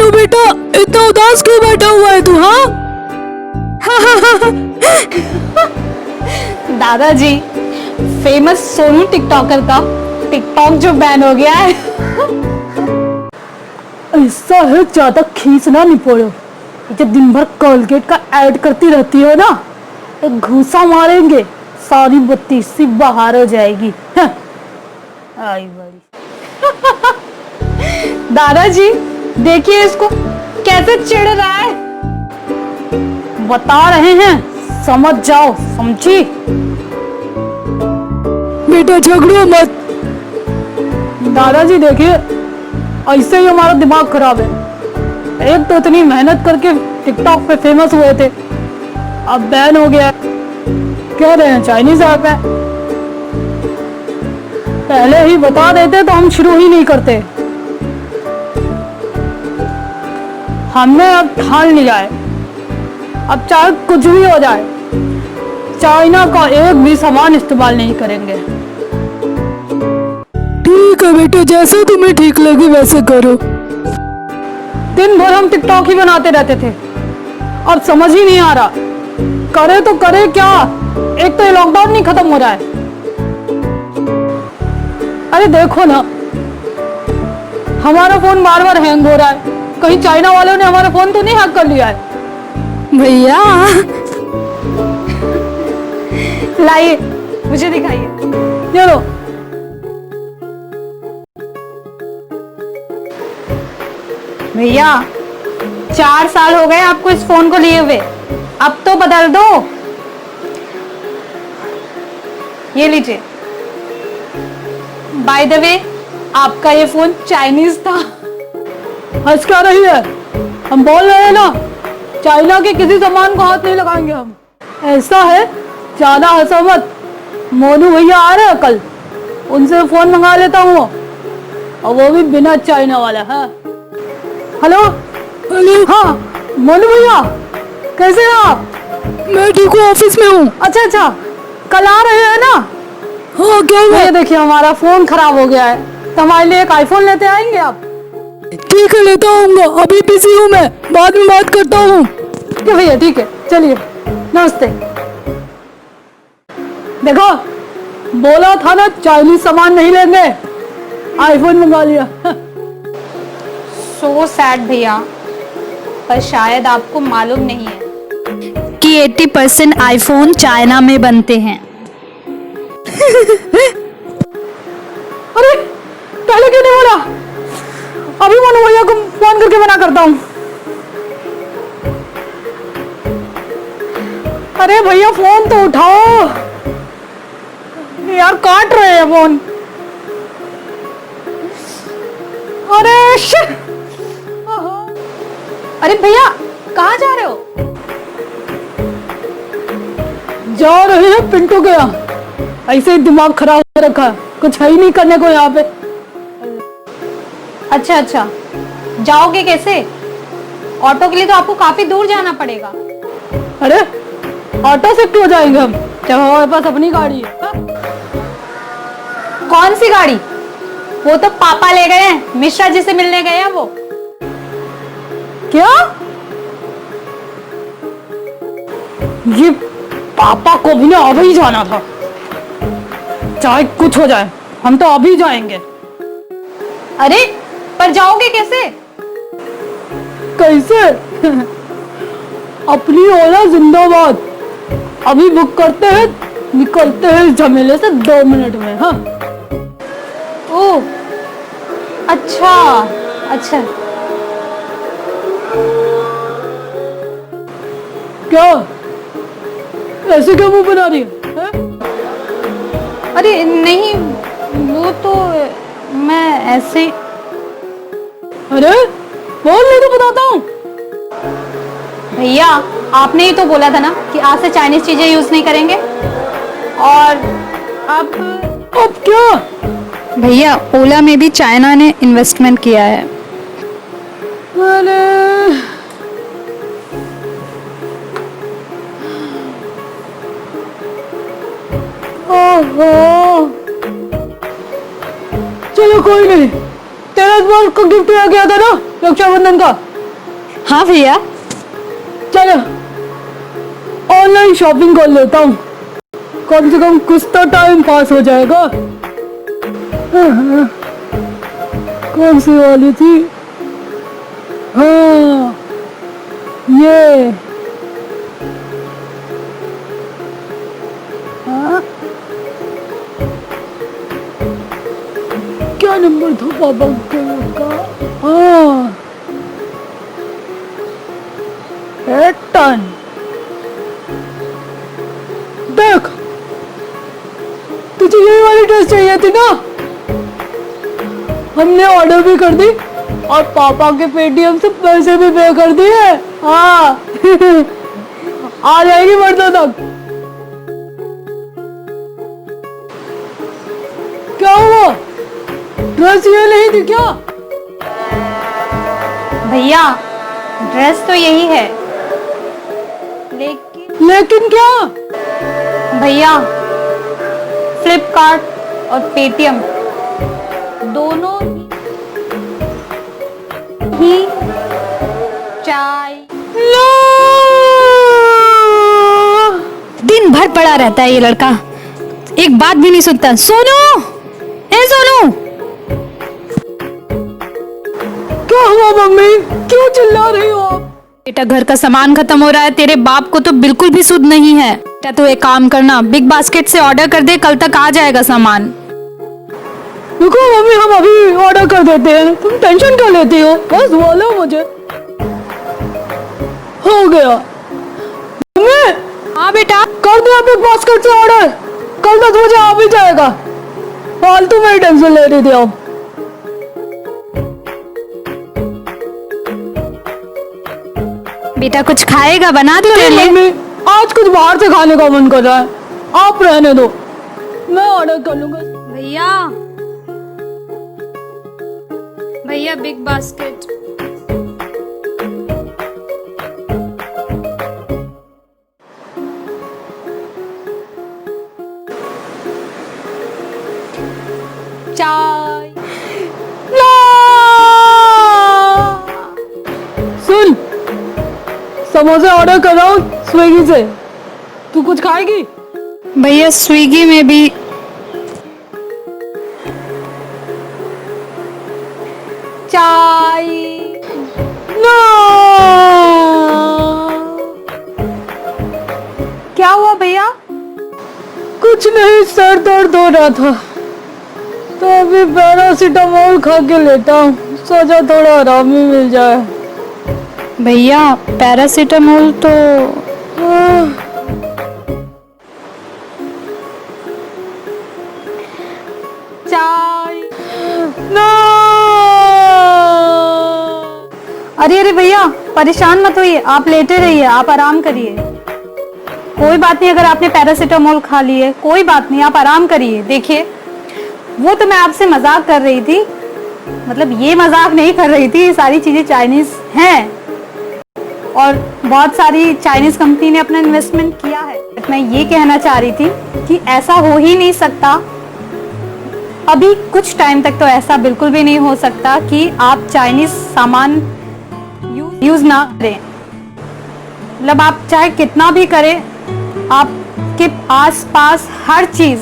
तो बेटा इतना उदास क्यों बैठा हुआ है तू? हाँ दादाजी, फेमस सोनू टिकटॉकर का टिकटॉक जो बैन हो गया है। ऐसा है, ज्यादा खींचना नहीं पड़ो। जब दिन भर कोलगेट का ऐड करती रहती हो ना, तो घूसा मारेंगे, सारी बत्ती सी बाहर हो जाएगी। आई बड़ी। दादाजी देखिए इसको कैसे चिढ़ रहा है। बता रहे हैं, समझ जाओ, समझी? बेटा झगड़ो मत। दादाजी देखिए, ऐसे ही हमारा दिमाग खराब है। एक तो इतनी मेहनत करके टिकटॉक पे फेमस हुए थे, अब बैन हो गया। कह रहे हैं चाइनीज ऐप है। पहले ही बता देते तो हम शुरू ही नहीं करते। हमने अब ठान लिया है, अब चाहे कुछ भी हो जाए, चाइना का एक भी सामान इस्तेमाल नहीं करेंगे। ठीक है बेटा, जैसे तुम्हें ठीक लगे वैसे करो। दिन भर हम टिकटॉक ही बनाते रहते थे, और समझ ही नहीं आ रहा करे तो करे क्या। एक तो ये लॉकडाउन नहीं खत्म हो रहा है। अरे देखो ना, हमारा फोन बार बार हैंग हो रहा है। कहीं चाइना वालों ने हमारा फोन तो नहीं हैक कर लिया है? भैया लाइए, मुझे दिखाइए। चलो। भैया 4 साल हो गए आपको इस फोन को लिए हुए, अब तो बदल दो। ये लीजिए। बाय द वे, आपका ये फोन चाइनीज था। हंस क्या रही है? हम बोल रहे हैं ना, चाइना के किसी सामान को हाथ नहीं लगाएंगे हम। ऐसा है, ज्यादा हंसो मत। मोनू भैया आ रहे हैं कल, उनसे फोन मंगा लेता हूँ, और वो भी बिना चाइना वाला है। Hello hello. हाँ मोनू भैया, कैसे हैं आप? मैं ठीक हूँ, ऑफिस में हूँ। अच्छा अच्छा, कल आ रहे हैं ना? हाँ क्या हुआ? ये देखिए, हमारा फोन खराब हो गया है, तो हमारे लिए एक आईफोन लेते आएंगे आप? ठीक है, लेता आऊंगा। अभी बिजी हूँ मैं, बाद में बात करता हूँ। ठीक है भैया, ठीक है, चलिए, नमस्ते। देखो, बोला था ना चाइनीज सामान नहीं लेंगे, आईफोन मंगा लिया। सो सैड भैया, पर शायद आपको मालूम नहीं है कि 80% आईफोन चाइना में बनते हैं। अरे पहले क्यों नहीं बोला? अभी मोनू भैया को फोन करके मना करता हूँ। अरे भैया फोन तो उठाओ यार, काट रहे हैं फोन। अरे अरे भैया कहाँ जा रहे हो? जा रहे हैं पिंटू के यहाँ। ऐसे ही दिमाग खराब हो रखा, कुछ है ही नहीं करने को यहाँ पे। अच्छा अच्छा, जाओगे कैसे? ऑटो के लिए तो आपको काफी दूर जाना पड़ेगा। अरे ऑटो से क्यों जाएंगे हम, जब हमारे पास अपनी गाड़ी है। हा? कौन सी गाड़ी? वो तो पापा ले गए हैं, मिश्रा जी से मिलने गए हैं वो। क्या? ये पापा को भी ना अभी जाना था, चाहे कुछ हो जाए, हम तो अभी जाएंगे। अरे पर जाओगे कैसे? कैसे? अपनी ओला जिंदाबाद। अभी बुक करते हैं, निकलते हैं इस झमेले से 2 मिनट में। हाँ ओह अच्छा अच्छा। क्या ऐसे क्या मुंह बना रही है? अरे नहीं, वो तो मैं ऐसे। अरे बोल नहीं तो बताता हूँ। भैया आपने ही तो बोला था ना कि आज से चाइनीज चीजें यूज नहीं करेंगे, और अब क्या? भैया ओला में भी चाइना ने इन्वेस्टमेंट किया है। अरे ओहो, चलो कोई नहीं। तेरा इस बार को गिफ्ट आ गया था ना रक्षाबंधन का, हाँ भैया। चलो ऑनलाइन शॉपिंग कर लेता हूँ, कम से कम कुछ तो टाइम पास हो जाएगा। कौन सी वाली थी? हाँ ये। हाँ क्या नंबर था पापा का? हाँ 8 टन। देख तुझे ये वाली ड्रेस चाहिए थी ना, हमने ऑर्डर भी कर दी और पापा के पेटीएम से पैसे भी पे कर दिए। हाँ आ जाएगी बर्तन तक। क्या हुआ, ड्रेस ये नहीं थी क्या? भैया ड्रेस तो यही है, लेकिन क्या? भैया फ्लिपकार्ट और पेटीएम दोनों ही दिन भर पड़ा रहता है ये लड़का, एक बात भी नहीं सुनता। सोनू, ए सोनू। क्या हुआ मम्मी, क्यों चिल्ला रही हो आप? बेटा घर का सामान खत्म हो रहा है, तेरे बाप को तो बिल्कुल भी सुध नहीं है। बेटा तू एक काम करना, बिग बास्केट से ऑर्डर कर दे, कल तक आ जाएगा सामान। रुको मम्मी, हम अभी ऑर्डर कर देते हैं, तुम टेंशन क्यों लेती हो? बस बोलो मुझे। हो गया मम्मी। हाँ बेटा कर दो बिग बास्केट से ऑर्डर, कल तक मुझे आ भी जाएगा। फालतू में टेंशन ले रही थी आप। बेटा कुछ खाएगा, बना दो तेरे लिए। मम्मी आज कुछ बाहर से खाने का मन कर रहा है, आप रहने दो, मैं ऑर्डर कर लूंगा। भैया भैया बिग बास्केट। चाय। सुन, समोसे ऑर्डर कर रहा हूँ स्विगी से, तू कुछ खाएगी? भैया स्विगी में भी चाय। नो। क्या हुआ भैया? कुछ नहीं, सर दर्द हो रहा था तो अभी पैरासीटामोल खा के लेता हूँ, सोचा थोड़ा आराम ही मिल जाए। भैया पैरासीटामोल तो चाय। नो। अरे अरे भैया परेशान मत होइए, आप लेटे रहिए, आप आराम करिए। कोई बात नहीं, अगर आपने पैरासीटामोल खा ली है कोई बात नहीं, आप आराम करिए। देखिए वो तो मैं आपसे मजाक कर रही थी, मतलब ये मजाक नहीं कर रही थी, ये सारी चीजें चाइनीज हैं और बहुत सारी चाइनीज कंपनी ने अपना इन्वेस्टमेंट किया है। मैं ये कहना चाह रही थी कि ऐसा हो ही नहीं सकता, अभी कुछ टाइम तक तो ऐसा बिल्कुल भी नहीं हो सकता कि आप चाइनीज सामान यूज ना करें। मतलब आप चाहे कितना भी करें, आपके आसपास हर चीज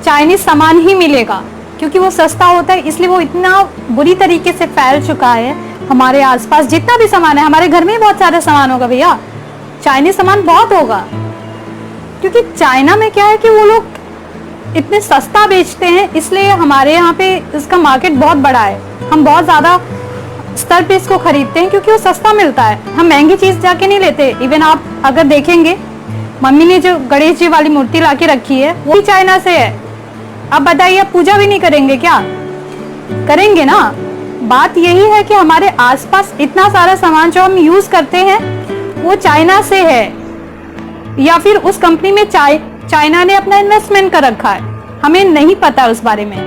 चाइनीज सामान ही मिलेगा, क्योंकि वो सस्ता होता है, इसलिए वो इतना बुरी तरीके से फैल चुका है। हमारे आसपास जितना भी सामान है, हमारे घर में ही बहुत सारे सामान होगा भैया, चाइनीज सामान बहुत होगा, क्योंकि चाइना में क्या है कि वो लोग इतने सस्ता बेचते हैं, इसलिए हमारे यहाँ पे इसका मार्केट बहुत बड़ा है। हम बहुत ज्यादा स्तर पे इसको खरीदते हैं क्योंकि वो सस्ता मिलता है, हम महंगी चीज जाके नहीं लेते। इवन आप अगर देखेंगे, मम्मी ने जो गणेश जी वाली मूर्ति लाके रखी है वो भी चाइना से है। अब बताइए, आप पूजा भी नहीं करेंगे क्या? करेंगे ना। बात यही है कि हमारे आसपास इतना सारा सामान जो हम यूज करते हैं वो चाइना से है, या फिर उस कंपनी में चाइना ने अपना इन्वेस्टमेंट कर रखा है, हमें नहीं पता उस बारे में।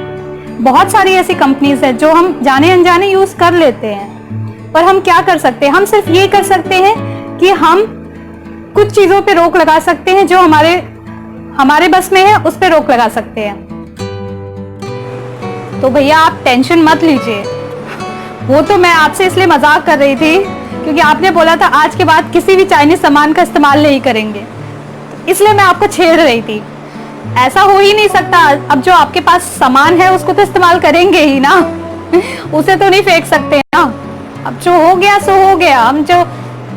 बहुत सारी ऐसी कंपनीज है जो हम जाने अनजाने यूज कर लेते हैं, पर हम क्या कर सकते हैं? हम सिर्फ ये कर सकते हैं कि हम कुछ चीजों पे रोक लगा सकते हैं, जो हमारे बस में है उस पे रोक लगा सकते हैं। तो भैया आप टेंशन मत लीजिए, वो तो मैं आपसे इसलिए मजाक कर रही थी क्योंकि आपने बोला था आज के बाद किसी भी चाइनीज सामान का इस्तेमाल नहीं करेंगे, इसलिए मैं आपको छेड़ रही थी। ऐसा हो ही नहीं सकता। अब जो आपके पास सामान है उसको तो इस्तेमाल करेंगे ही ना, उसे तो नहीं फेंक सकते ना। अब जो हो गया सो हो गया, हम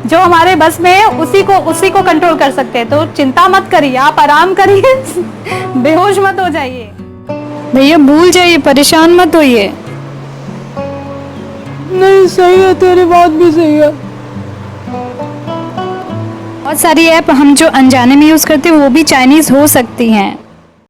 जो हमारे बस में है उसी को कंट्रोल कर सकते हैं। तो चिंता मत करिए, आप आराम करिए, बेहोश मत हो जाइए। भैया भूल जाइए, परेशान मत होइए। नहीं सही है, तेरी बात भी सही है। बहुत सारी ऐप हम जो अनजाने में यूज़ करते हैं वो भी चाइनीज़ हो सकती हैं।